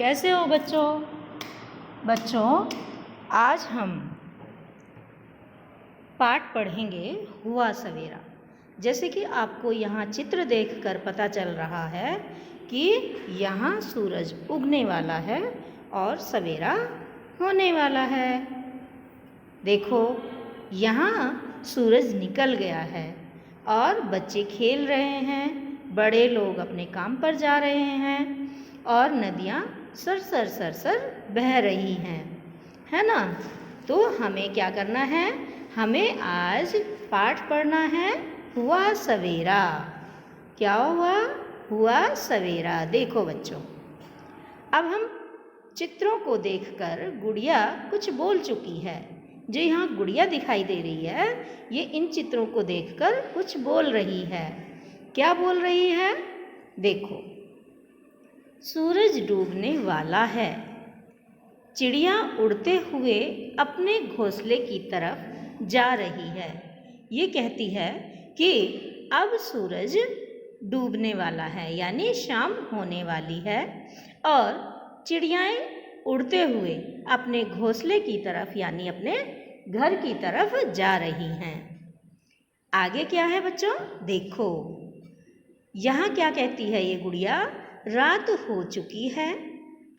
कैसे हो बच्चों? बच्चों, आज हम पाठ पढ़ेंगे हुआ सवेरा। जैसे कि आपको यहाँ चित्र देखकर पता चल रहा है कि यहाँ सूरज उगने वाला है और सवेरा होने वाला है। देखो, यहाँ सूरज निकल गया है और बच्चे खेल रहे हैं, बड़े लोग अपने काम पर जा रहे हैं और नदियाँ सरसर सरसर बह रही हैं, है ना? तो हमें क्या करना है? हमें आज पाठ पढ़ना है हुआ सवेरा। क्या हुआ? हुआ सवेरा। देखो बच्चों, अब हम चित्रों को देखकर गुड़िया कुछ बोल चुकी है। जो यहाँ गुड़िया दिखाई दे रही है, ये इन चित्रों को देखकर कुछ बोल रही है। क्या बोल रही है? देखो, सूरज डूबने वाला है, चिड़िया उड़ते हुए अपने घोंसले की तरफ जा रही है। ये कहती है कि अब सूरज डूबने वाला है, यानी शाम होने वाली है और चिड़ियाएँ उड़ते हुए अपने घोंसले की तरफ यानी अपने घर की तरफ जा रही हैं। आगे क्या है बच्चों? देखो, यहाँ क्या कहती है ये गुड़िया? रात हो चुकी है,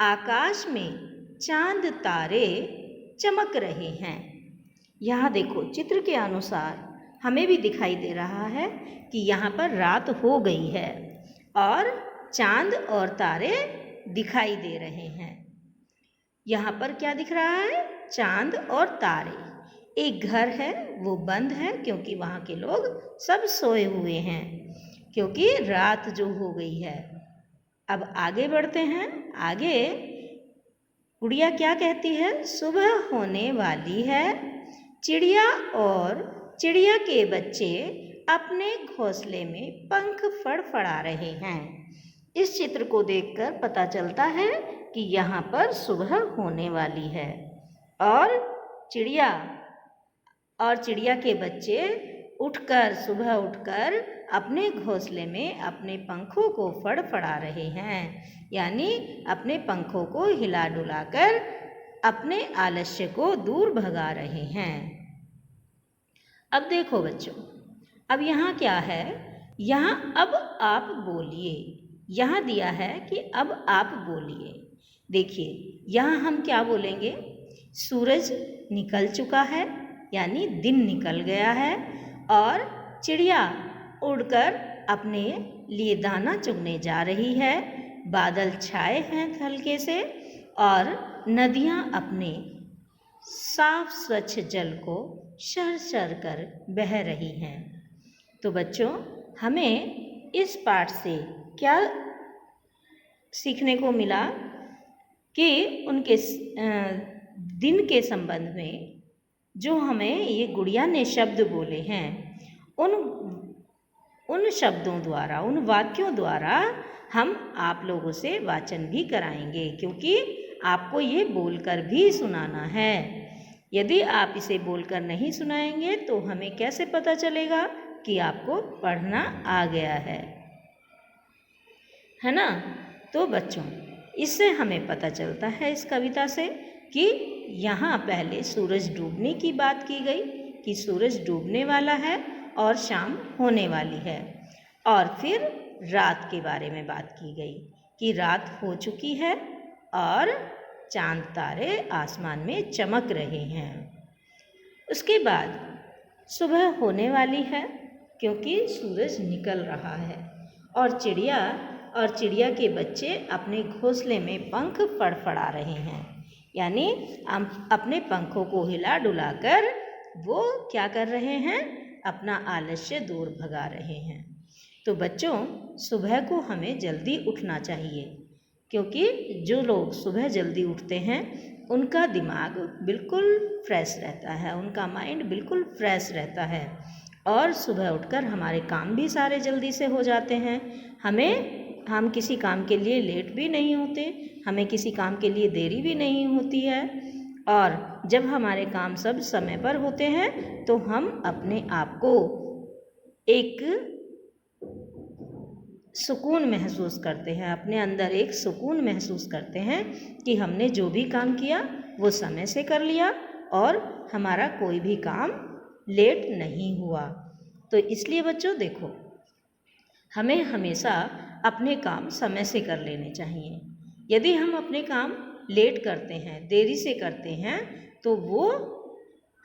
आकाश में चांद तारे चमक रहे हैं। यहाँ देखो, चित्र के अनुसार हमें भी दिखाई दे रहा है कि यहाँ पर रात हो गई है और चांद और तारे दिखाई दे रहे हैं। यहाँ पर क्या दिख रहा है? चांद और तारे। एक घर है, वो बंद है क्योंकि वहाँ के लोग सब सोए हुए हैं, क्योंकि रात जो हो गई है। अब आगे बढ़ते हैं। आगे गुड़िया क्या कहती है? सुबह होने वाली है, चिड़िया और चिड़िया के बच्चे अपने घोंसले में पंख फड़फड़ा रहे हैं। इस चित्र को देखकर पता चलता है कि यहाँ पर सुबह होने वाली है और चिड़िया के बच्चे सुबह उठकर अपने घोंसले में अपने पंखों को फड़फड़ा रहे हैं, यानी अपने पंखों को हिला डुलाकर अपने आलस्य को दूर भगा रहे हैं। अब देखो बच्चों, अब यहाँ क्या है? यहाँ अब आप बोलिए। यहाँ दिया है कि अब आप बोलिए। देखिए, यहाँ हम क्या बोलेंगे? सूरज निकल चुका है, यानी दिन निकल गया है और चिड़िया उड़कर अपने लिए दाना चुगने जा रही है। बादल छाए हैं हल्के से और नदियाँ अपने साफ स्वच्छ जल को शर कर बह रही हैं। तो बच्चों, हमें इस पाठ से क्या सीखने को मिला कि उनके दिन के संबंध में जो हमें ये गुड़िया ने शब्द बोले हैं, उन शब्दों द्वारा, उन वाक्यों द्वारा हम आप लोगों से वाचन भी कराएंगे, क्योंकि आपको ये बोलकर भी सुनाना है। यदि आप इसे बोलकर नहीं सुनाएंगे तो हमें कैसे पता चलेगा कि आपको पढ़ना आ गया है ना? तो बच्चों, इससे हमें पता चलता है इस कविता से कि यहाँ पहले सूरज डूबने की बात की गई कि सूरज डूबने वाला है और शाम होने वाली है, और फिर रात के बारे में बात की गई कि रात हो चुकी है और चांद तारे आसमान में चमक रहे हैं। उसके बाद सुबह होने वाली है क्योंकि सूरज निकल रहा है और चिड़िया के बच्चे अपने घोंसले में पंख फड़फड़ा रहे हैं, यानी अपने पंखों को हिला डुलाकर वो क्या कर रहे हैं? अपना आलस्य दूर भगा रहे हैं। तो बच्चों, सुबह को हमें जल्दी उठना चाहिए, क्योंकि जो लोग सुबह जल्दी उठते हैं उनका दिमाग बिल्कुल फ्रेश रहता है, उनका माइंड बिल्कुल फ्रेश रहता है और सुबह उठकर हमारे काम भी सारे जल्दी से हो जाते हैं। हम किसी काम के लिए लेट भी नहीं होते, हमें किसी काम के लिए देरी भी नहीं होती है, और जब हमारे काम सब समय पर होते हैं तो हम अपने आप को एक सुकून महसूस करते हैं, अपने अंदर एक सुकून महसूस करते हैं कि हमने जो भी काम किया वो समय से कर लिया और हमारा कोई भी काम लेट नहीं हुआ। तो इसलिए बच्चों देखो, हमें हमेशा अपने काम समय से कर लेने चाहिए। यदि हम अपने काम लेट करते हैं, देरी से करते हैं, तो वो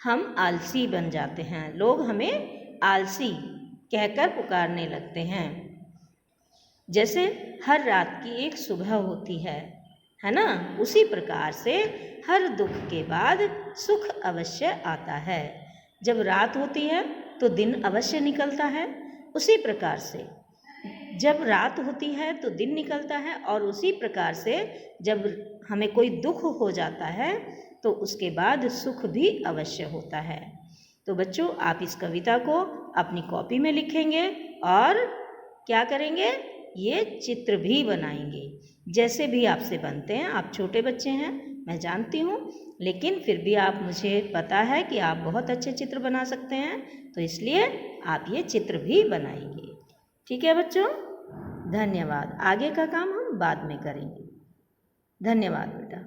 हम आलसी बन जाते हैं। लोग हमें आलसी कहकर पुकारने लगते हैं। जैसे हर रात की एक सुबह होती है ना, उसी प्रकार से हर दुख के बाद सुख अवश्य आता है। जब रात होती है तो दिन अवश्य निकलता है, उसी प्रकार से जब रात होती है तो दिन निकलता है, और उसी प्रकार से जब हमें कोई दुख हो जाता है तो उसके बाद सुख भी अवश्य होता है। तो बच्चों, आप इस कविता को अपनी कॉपी में लिखेंगे और क्या करेंगे, ये चित्र भी बनाएंगे। जैसे भी आपसे बनते हैं, आप छोटे बच्चे हैं मैं जानती हूँ, लेकिन फिर भी आप, मुझे पता है कि आप बहुत अच्छे चित्र बना सकते हैं, तो इसलिए आप ये चित्र भी बनाएंगे। ठीक है बच्चों, धन्यवाद। आगे का काम हम बाद में करेंगे। धन्यवाद बेटा।